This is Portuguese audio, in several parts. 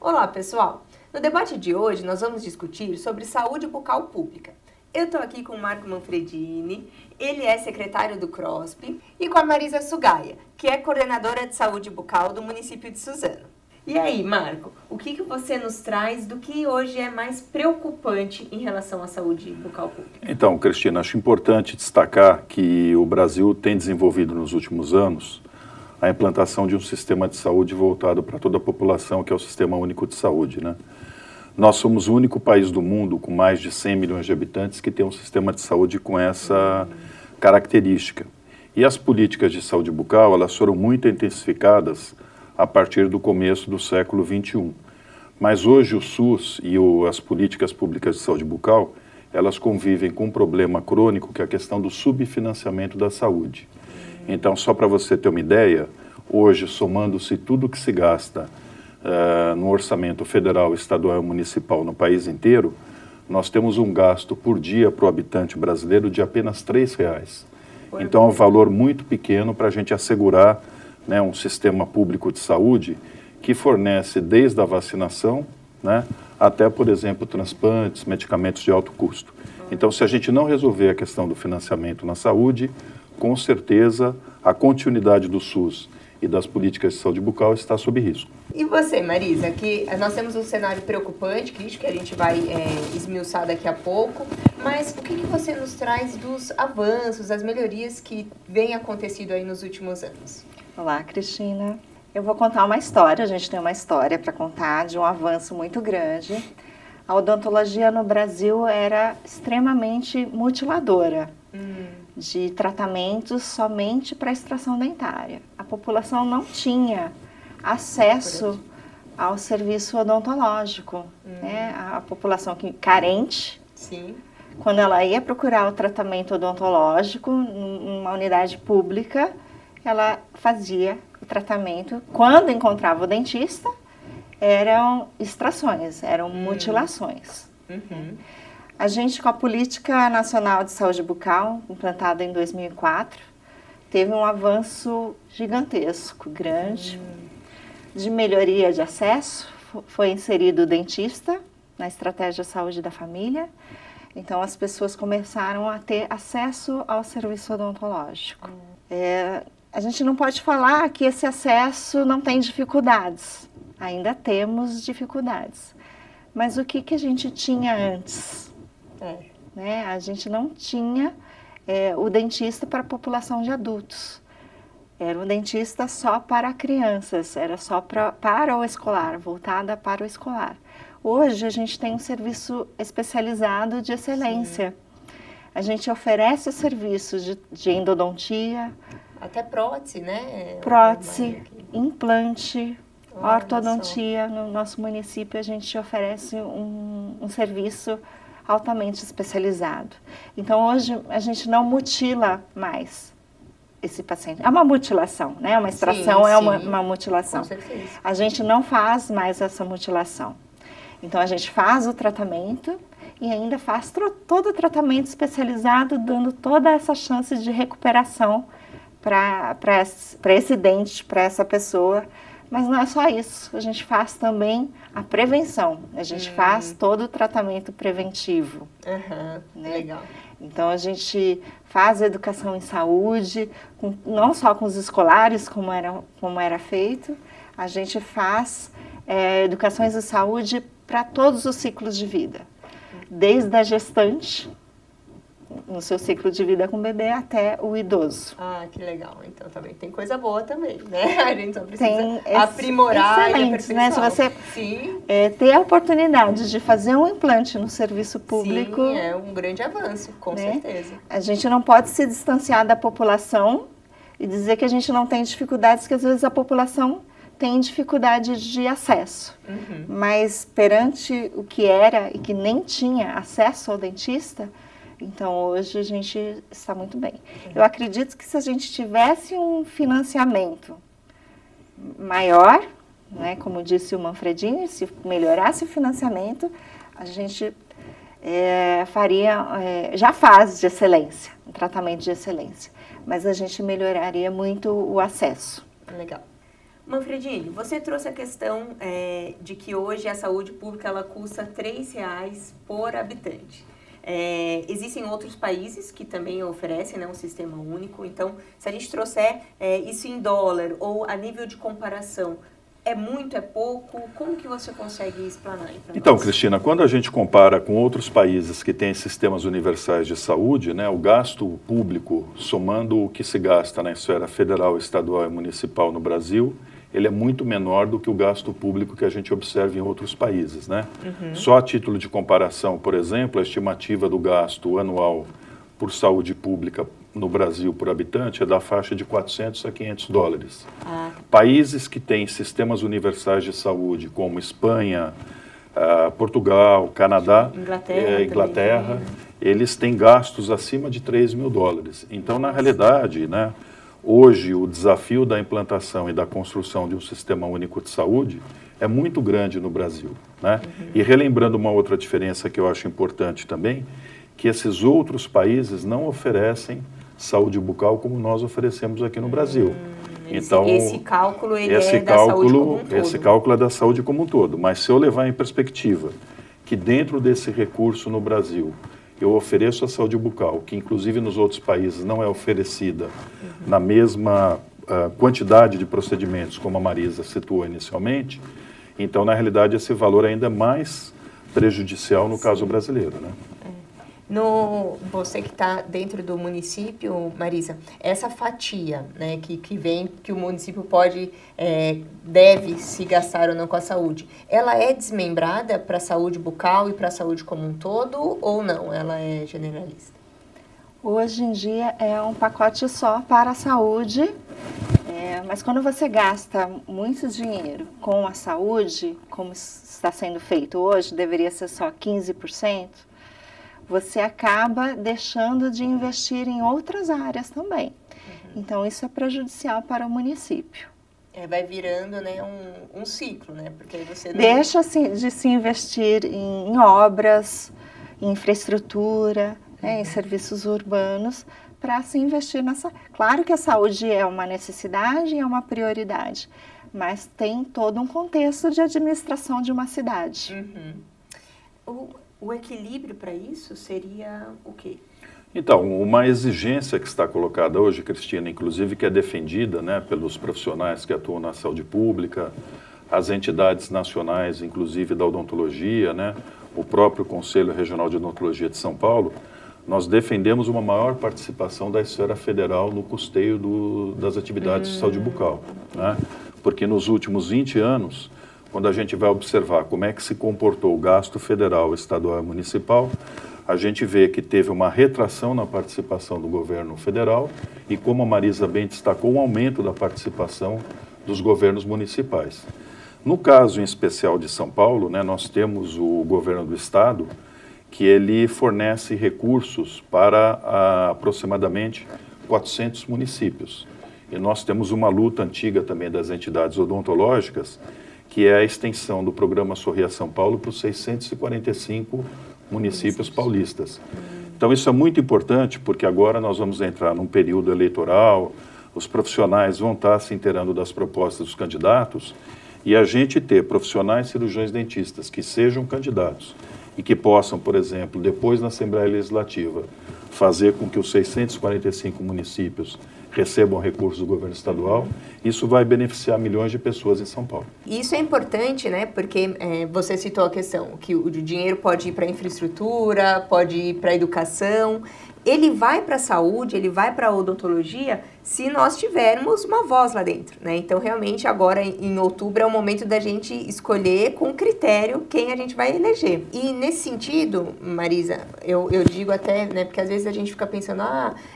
Olá, pessoal! No debate de hoje, nós vamos discutir sobre saúde bucal pública. Eu estou aqui com o Marco Manfredini, ele é secretário do CROSP, e com a Marisa Sugaia, que é coordenadora de saúde bucal do município de Suzano. E aí, Marco, o que você nos traz do que hoje é mais preocupante em relação à saúde bucal pública? Então, Cristina, acho importante destacar que o Brasil tem desenvolvido nos últimos anos a implantação de um sistema de saúde voltado para toda a população, que é o Sistema Único de Saúde, né? Nós somos o único país do mundo com mais de 100 milhões de habitantes que tem um sistema de saúde com essa característica. E as políticas de saúde bucal, elas foram muito intensificadas a partir do começo do século XXI. Mas hoje o SUS e as políticas públicas de saúde bucal, elas convivem com um problema crônico, que é a questão do subfinanciamento da saúde. Então, só para você ter uma ideia, hoje, somando-se tudo que se gasta no orçamento federal, estadual e municipal no país inteiro, nós temos um gasto por dia para o habitante brasileiro de apenas R$3. Então, é um valor muito pequeno para a gente assegurar, né, um sistema público de saúde que fornece desde a vacinação, né, até, por exemplo, transplantes, medicamentos de alto custo. Então, se a gente não resolver a questão do financiamento na saúde, com certeza a continuidade do SUS e das políticas de saúde bucal está sob risco. E você, Marisa, que nós temos um cenário preocupante, crítico, que a gente vai esmiuçar daqui a pouco, mas o que você nos traz dos avanços, das melhorias que vêm acontecido aí nos últimos anos? Olá, Cristina. Eu vou contar uma história, a gente tem uma história para contar de um avanço muito grande. A odontologia no Brasil era extremamente mutiladora de tratamentos somente para extração dentária. A população não tinha acesso ao serviço odontológico, né? A população carente, sim, quando ela ia procurar o tratamento odontológico numa unidade pública, ela fazia o tratamento. Quando encontrava o dentista, eram extrações, eram mutilações. A gente, com a Política Nacional de Saúde Bucal, implantada em 2004, teve um avanço gigantesco, grande, de melhoria de acesso. Foi inserido o dentista na estratégia de saúde da família. Então, as pessoas começaram a ter acesso ao serviço odontológico. A gente não pode falar que esse acesso não tem dificuldades. Ainda temos dificuldades. Mas o que a gente tinha antes? Né? A gente não tinha o dentista para a população de adultos. Era um dentista só para crianças, era só para o escolar, voltada para o escolar. Hoje a gente tem um serviço especializado de excelência. Sim. A gente oferece serviços de endodontia. Até prótese, né? Prótese, implante, ortodontia. No nosso município a gente oferece um serviço altamente especializado. Então, hoje, a gente não mutila mais esse paciente. É uma mutilação, né? Uma extração é uma mutilação. Com certeza. A gente não faz mais essa mutilação. Então, a gente faz o tratamento e ainda faz todo o tratamento especializado, dando toda essa chance de recuperação para esse dente, para essa pessoa. Mas não é só isso, a gente faz também a prevenção, a gente faz todo o tratamento preventivo. Né? Legal. Então, a gente faz a educação em saúde, não só com os escolares, como era feito, a gente faz educações em saúde para todos os ciclos de vida, desde a gestante, no seu ciclo de vida com o bebê, até o idoso. Ah, que legal. Então, também tem coisa boa também, né? A gente só precisa aprimorar e aperfeiçoar. Né? Se você ter a oportunidade de fazer um implante no serviço público... Sim, é um grande avanço, com certeza. A gente não pode se distanciar da população e dizer que a gente não tem dificuldades, que às vezes a população tem dificuldade de acesso. Mas perante o que era e que nem tinha acesso ao dentista... Então, hoje a gente está muito bem. Eu acredito que se a gente tivesse um financiamento maior, né, como disse o Manfredini, se melhorasse o financiamento, a gente já faz de excelência, um tratamento de excelência, mas a gente melhoraria muito o acesso. Legal. Manfredini, você trouxe a questão de que hoje a saúde pública ela custa R$3 por habitante. Existem outros países que também oferecem, né, um sistema único. Então, se a gente trouxer isso em dólar ou a nível de comparação, é muito, é pouco? Como que você consegue explanar aí para nós? Então, Cristina, quando a gente compara com outros países que têm sistemas universais de saúde, né, o gasto público, somando o que se gasta na esfera federal, estadual e municipal no Brasil, ele é muito menor do que o gasto público que a gente observa em outros países, né? Só a título de comparação, por exemplo, a estimativa do gasto anual por saúde pública no Brasil por habitante é da faixa de 400 a 500 dólares. Países que têm sistemas universais de saúde, como Espanha, Portugal, Canadá, Inglaterra, eles têm gastos acima de 3 mil dólares. Então, na realidade, né, hoje o desafio da implantação e da construção de um sistema único de saúde é muito grande no Brasil, né? E relembrando uma outra diferença que eu acho importante também, que esses outros países não oferecem saúde bucal como nós oferecemos aqui no Brasil. Então, esse cálculo ele é da saúde como um todo. Esse cálculo é da saúde como um todo. Mas se eu levar em perspectiva que dentro desse recurso no Brasil eu ofereço a saúde bucal, que inclusive nos outros países não é oferecida na mesma quantidade de procedimentos como a Marisa situou inicialmente, então na realidade esse valor ainda é mais prejudicial no caso brasileiro, né? Você que está dentro do município, Marisa, essa fatia, né, que vem, que o município pode, deve se gastar ou não com a saúde, ela é desmembrada para a saúde bucal e para a saúde como um todo ou não? Ela é generalista? Hoje em dia é um pacote só para a saúde, mas quando você gasta muito dinheiro com a saúde, como está sendo feito hoje, deveria ser só 15%, você acaba deixando de investir em outras áreas também. Então, isso é prejudicial para o município. Vai virando, né, um ciclo, né? Porque aí você não... Deixa de se investir em obras, em infraestrutura, né, em serviços urbanos, para se investir nessa... Claro que a saúde é uma necessidade e é uma prioridade, mas tem todo um contexto de administração de uma cidade. O equilíbrio para isso seria o quê? Então, uma exigência que está colocada hoje, Cristina, inclusive que é defendida, né, pelos profissionais que atuam na saúde pública, as entidades nacionais, inclusive da odontologia, né, o próprio Conselho Regional de Odontologia de São Paulo, nós defendemos uma maior participação da esfera federal no custeio das atividades de saúde bucal, né, porque nos últimos 20 anos, quando a gente vai observar como é que se comportou o gasto federal, estadual e municipal, a gente vê que teve uma retração na participação do governo federal e, como a Marisa bem destacou, um aumento da participação dos governos municipais. No caso em especial de São Paulo, né, nós temos o governo do estado que ele fornece recursos para aproximadamente 400 municípios. E nós temos uma luta antiga também das entidades odontológicas, que é a extensão do programa Sorria São Paulo para os 645 municípios paulistas. Então isso é muito importante porque agora nós vamos entrar num período eleitoral, os profissionais vão estar se inteirando das propostas dos candidatos e a gente ter profissionais cirurgiões dentistas que sejam candidatos e que possam, por exemplo, depois na Assembleia Legislativa, fazer com que os 645 municípios recebam recursos do governo estadual, isso vai beneficiar milhões de pessoas em São Paulo. Isso é importante, né? Porque você citou a questão que o dinheiro pode ir para a infraestrutura, pode ir para a educação, ele vai para a saúde, ele vai para a odontologia se nós tivermos uma voz lá dentro, né? Então, realmente, agora em outubro é o momento da gente escolher com critério quem a gente vai eleger. E nesse sentido, Marisa, eu digo até, né? Porque às vezes a gente fica pensando,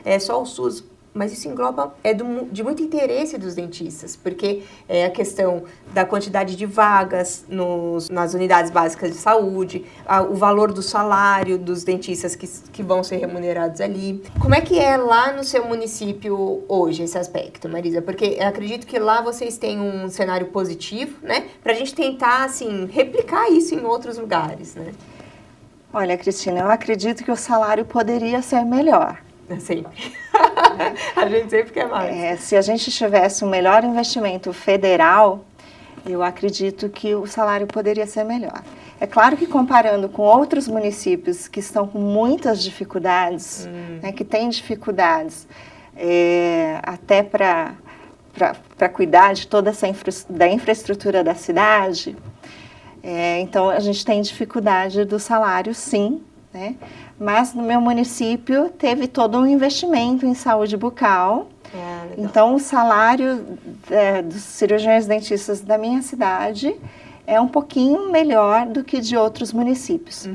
é só o SUS. Mas isso engloba, de muito interesse dos dentistas, porque é a questão da quantidade de vagas nas unidades básicas de saúde, o valor do salário dos dentistas que vão ser remunerados ali. Como é que é lá no seu município hoje esse aspecto, Marisa? Porque eu acredito que lá vocês têm um cenário positivo, né? Para a gente tentar, assim, replicar isso em outros lugares, né? Olha, Cristina, eu acredito que o salário poderia ser melhor. Sempre. A gente sempre quer mais. Se a gente tivesse um melhor investimento federal, eu acredito que o salário poderia ser melhor. É claro que comparando com outros municípios que estão com muitas dificuldades, né, que têm dificuldades até para cuidar de toda essa da infraestrutura da cidade, então a gente tem dificuldade do salário, sim, né? Mas no meu município teve todo um investimento em saúde bucal. Então o salário dos cirurgiões dentistas da minha cidade é um pouquinho melhor do que de outros municípios.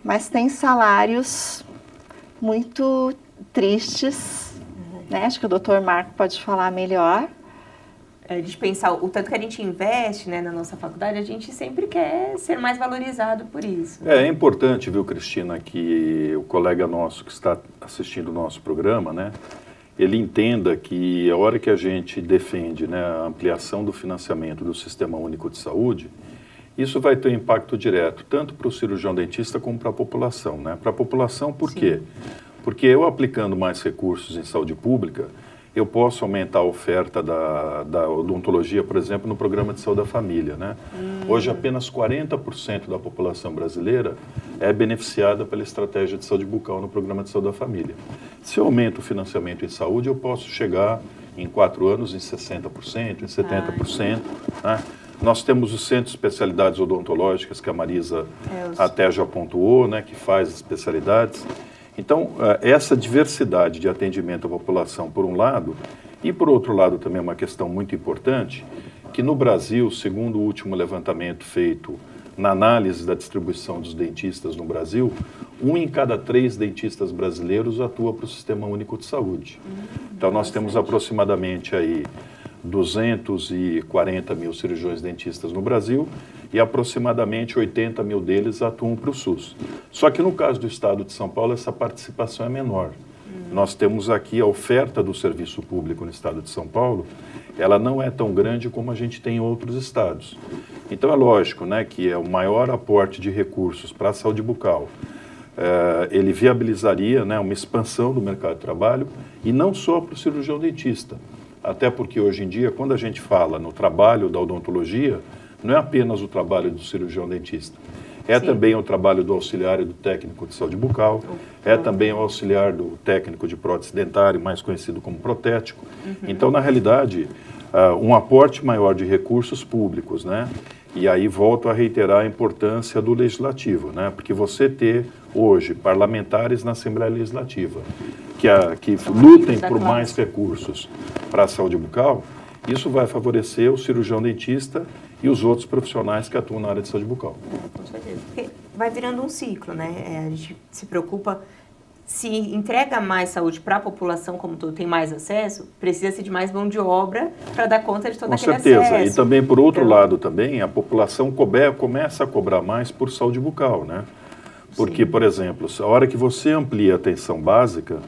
Mas tem salários muito tristes, né? Acho que o doutor Marco pode falar melhor. A gente pensar o tanto que a gente investe, né, na nossa faculdade, a gente sempre quer ser mais valorizado por isso. É importante, viu, Cristina, que o colega nosso que está assistindo o nosso programa, né, ele entenda que a hora que a gente defende, né, a ampliação do financiamento do Sistema Único de Saúde, isso vai ter um impacto direto, tanto para o cirurgião dentista como para a população, né? Para a população, por quê? Porque eu aplicando mais recursos em saúde pública, eu posso aumentar a oferta da odontologia, por exemplo, no programa de saúde da família, né? Hoje, apenas 40% da população brasileira é beneficiada pela estratégia de saúde bucal no programa de saúde da família. Se eu aumento o financiamento em saúde, eu posso chegar em 4 anos em 60%, em 70%, né? Nós temos os centros de especialidades odontológicas, que a Marisa até já pontuou, né, que faz especialidades. Então, essa diversidade de atendimento à população, por um lado, e por outro lado também uma questão muito importante, que no Brasil, segundo o último levantamento feito na análise da distribuição dos dentistas no Brasil, 1 em cada 3 dentistas brasileiros atua para o Sistema Único de Saúde. Então, nós temos aproximadamente aí 240 mil cirurgiões dentistas no Brasil e aproximadamente 80 mil deles atuam para o SUS. Só que no caso do estado de São Paulo, essa participação é menor. Nós temos aqui a oferta do serviço público no estado de São Paulo, ela não é tão grande como a gente tem em outros estados. Então é lógico, né, que é o maior aporte de recursos para a saúde bucal. Ele viabilizaria, né, uma expansão do mercado de trabalho e não só para o cirurgião dentista. Até porque hoje em dia, quando a gente fala no trabalho da odontologia, não é apenas o trabalho do cirurgião dentista. É também o trabalho do auxiliar e do técnico de saúde bucal, é também o auxiliar do técnico de prótese dentária, mais conhecido como protético. Então, na realidade, um aporte maior de recursos públicos, né? E aí volto a reiterar a importância do legislativo, né? Porque você ter hoje parlamentares na Assembleia Legislativa que lutem por mais recursos para a saúde bucal, isso vai favorecer o cirurgião dentista e os outros profissionais que atuam na área de saúde bucal. Com certeza. Porque vai virando um ciclo, né? A gente se preocupa, se entrega mais saúde para a população como todo, tem mais acesso, precisa-se de mais mão de obra para dar conta de todo aquele acesso. Com certeza. E também, por outro lado, também, a população começa a cobrar mais por saúde bucal, né? Porque, por exemplo, a hora que você amplia a atenção básica,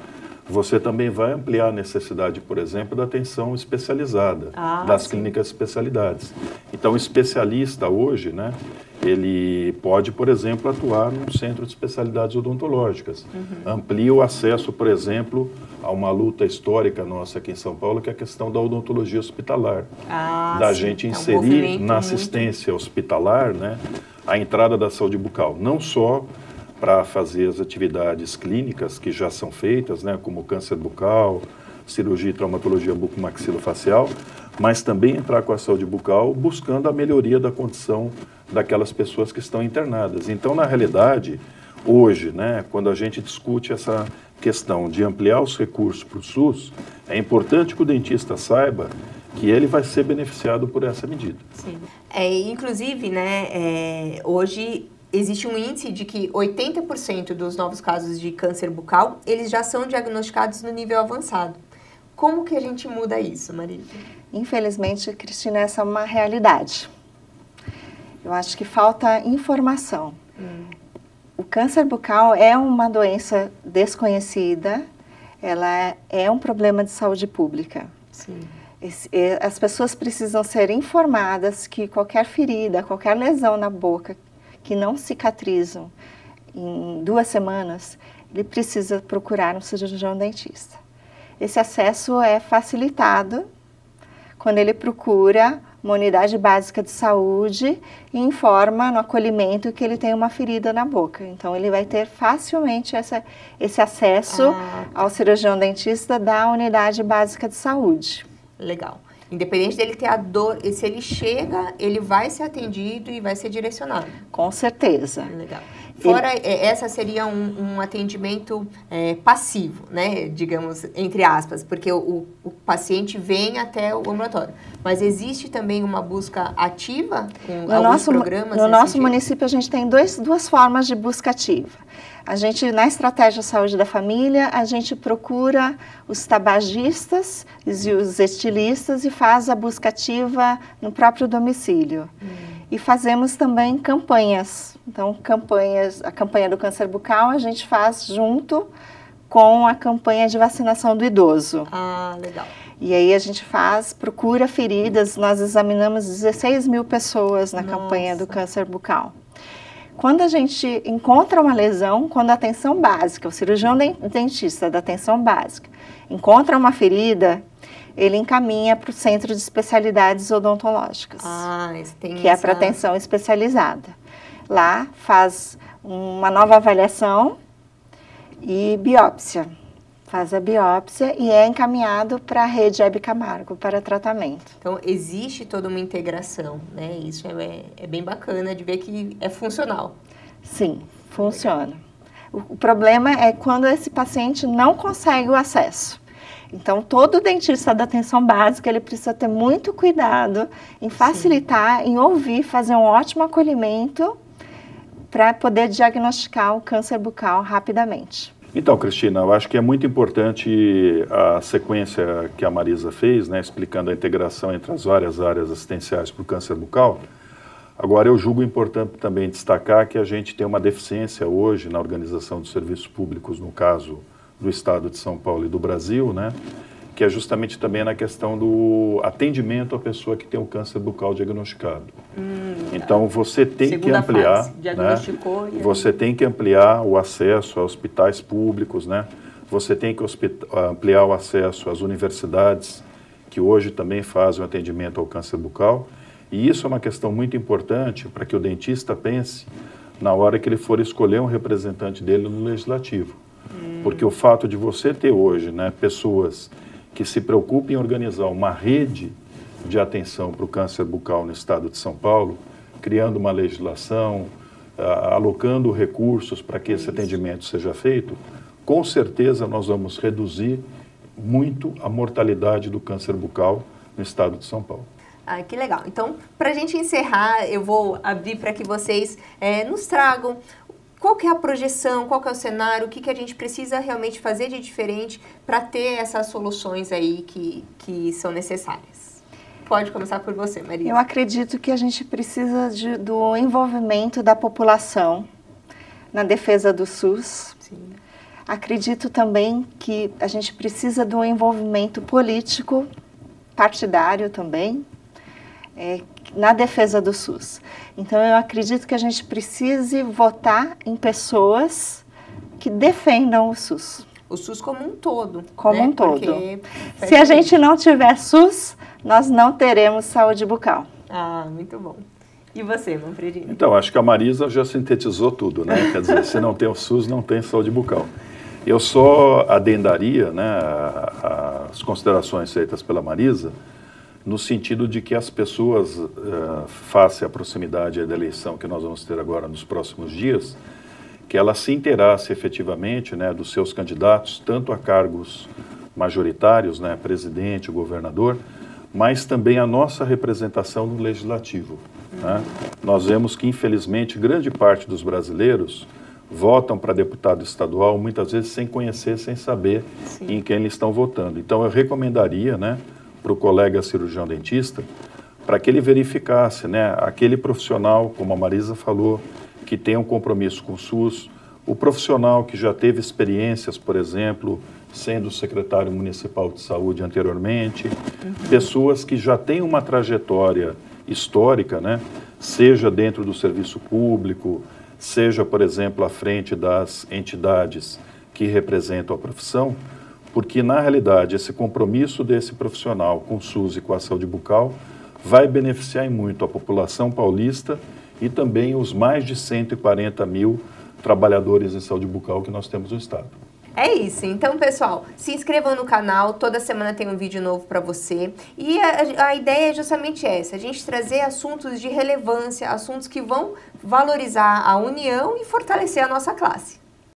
você também vai ampliar a necessidade, por exemplo, da atenção especializada, das clínicas de especialidades. Então, o especialista hoje, né, ele pode, por exemplo, atuar num centro de especialidades odontológicas. Amplia o acesso, por exemplo, a uma luta histórica nossa aqui em São Paulo, que é a questão da odontologia hospitalar. Da gente inserir na assistência hospitalar, né, a entrada da saúde bucal, não só para fazer as atividades clínicas que já são feitas, né, como câncer bucal, cirurgia e traumatologia bucomaxilofacial, mas também entrar com a saúde bucal buscando a melhoria da condição daquelas pessoas que estão internadas. Então, na realidade, hoje, né, quando a gente discute essa questão de ampliar os recursos para o SUS, é importante que o dentista saiba que ele vai ser beneficiado por essa medida. Sim. Inclusive, né, hoje existe um índice de que 80% dos novos casos de câncer bucal, eles já são diagnosticados no nível avançado. Como que a gente muda isso, Marisa? Infelizmente, Cristina, essa é uma realidade. Eu acho que falta informação. O câncer bucal é uma doença desconhecida, ela é um problema de saúde pública. Sim. As pessoas precisam ser informadas que qualquer ferida, qualquer lesão na boca que não cicatrizam em 2 semanas, ele precisa procurar um cirurgião dentista. esse acesso é facilitado quando ele procura uma unidade básica de saúde e informa no acolhimento que ele tem uma ferida na boca. Então, ele vai ter facilmente esse acesso ao cirurgião dentista da unidade básica de saúde. Legal. Independente dele ter a dor, se ele chega, ele vai ser atendido e vai ser direcionado. Com certeza. Legal. Fora, essa seria um atendimento passivo, né? Digamos, entre aspas, porque o paciente vem até o ambulatório. Mas existe também uma busca ativa com alguns programas? No nosso município, a gente tem duas formas de busca ativa. A gente, na estratégia Saúde da Família, a gente procura os tabagistas e os estilistas e faz a busca ativa no próprio domicílio. E fazemos também campanhas. Então, a campanha do câncer bucal a gente faz junto com a campanha de vacinação do idoso. Ah, legal. E aí a gente procura feridas, nós examinamos 16 mil pessoas na campanha do câncer bucal. Quando a gente encontra uma lesão, quando a atenção básica, o cirurgião dentista da atenção básica, encontra uma ferida, ele encaminha para o Centro de Especialidades Odontológicas, que é para atenção especializada. Lá faz uma nova avaliação e biópsia. Faz a biópsia e é encaminhado para a rede Hebe Camargo para tratamento. Então, existe toda uma integração, né? Isso é bem bacana de ver que é funcional. Sim, funciona. O problema é quando esse paciente não consegue o acesso. Então, todo dentista da atenção básica, ele precisa ter muito cuidado em facilitar, em ouvir, fazer um ótimo acolhimento para poder diagnosticar o câncer bucal rapidamente. Então, Cristina, eu acho que é muito importante a sequência que a Marisa fez, né, explicando a integração entre as várias áreas assistenciais para o câncer bucal. Agora, eu julgo importante também destacar que a gente tem uma deficiência hoje na organização dos serviços públicos, no caso do Estado de São Paulo e do Brasil, né, que é justamente também na questão do atendimento à pessoa que tem o câncer bucal diagnosticado. Então, você tem que ampliar, né? Você tem que ampliar o acesso a hospitais públicos, né? Você tem que ampliar o acesso às universidades, que hoje também fazem o atendimento ao câncer bucal. E isso é uma questão muito importante para que o dentista pense na hora que ele for escolher um representante dele no legislativo. Porque o fato de você ter hoje, né, pessoas que se preocupem em organizar uma rede de atenção para o câncer bucal no estado de São Paulo, criando uma legislação, alocando recursos para que esse atendimento seja feito, com certeza nós vamos reduzir muito a mortalidade do câncer bucal no estado de São Paulo. Ah, que legal. Então, para a gente encerrar, eu vou abrir para que vocês nos tragam qual que é a projeção, qual que é o cenário, o que a gente precisa realmente fazer de diferente para ter essas soluções aí que são necessárias. Pode começar por você, Marisa. Eu acredito que a gente precisa do envolvimento da população na defesa do SUS. Sim. Acredito também que a gente precisa do envolvimento político, partidário também, na defesa do SUS. Então, eu acredito que a gente precise votar em pessoas que defendam o SUS. O SUS como um todo. Como um todo. Se a gente não tiver SUS, nós não teremos saúde bucal. Ah, muito bom. E você, Manfredini? Então, acho que a Marisa já sintetizou tudo, né? Quer dizer, se não tem o SUS, não tem saúde bucal. Eu só adendaria, né, as considerações feitas pela Marisa, no sentido de que as pessoas, face à proximidade da eleição que nós vamos ter agora nos próximos dias, que ela se inteirasse efetivamente, né, dos seus candidatos, tanto a cargos majoritários, né, presidente, governador, mas também a nossa representação no legislativo. Né? Nós vemos que, infelizmente, grande parte dos brasileiros votam para deputado estadual, muitas vezes sem conhecer, sem saber em quem eles estão votando. Então, eu recomendaria, né, para o colega cirurgião dentista, para que ele verificasse, né, aquele profissional, como a Marisa falou, que tem um compromisso com o SUS, o profissional que já teve experiências, por exemplo, sendo secretário municipal de saúde anteriormente, pessoas que já têm uma trajetória histórica, né, seja dentro do serviço público, seja, por exemplo, à frente das entidades que representam a profissão, porque na realidade esse compromisso desse profissional com o SUS e com a saúde bucal vai beneficiar em muito a população paulista e também os mais de 140 mil trabalhadores em saúde bucal que nós temos no estado. É isso. Então, pessoal, se inscrevam no canal. Toda semana tem um vídeo novo para você. E a ideia é justamente essa, a gente trazer assuntos de relevância, assuntos que vão valorizar a união e fortalecer a nossa classe.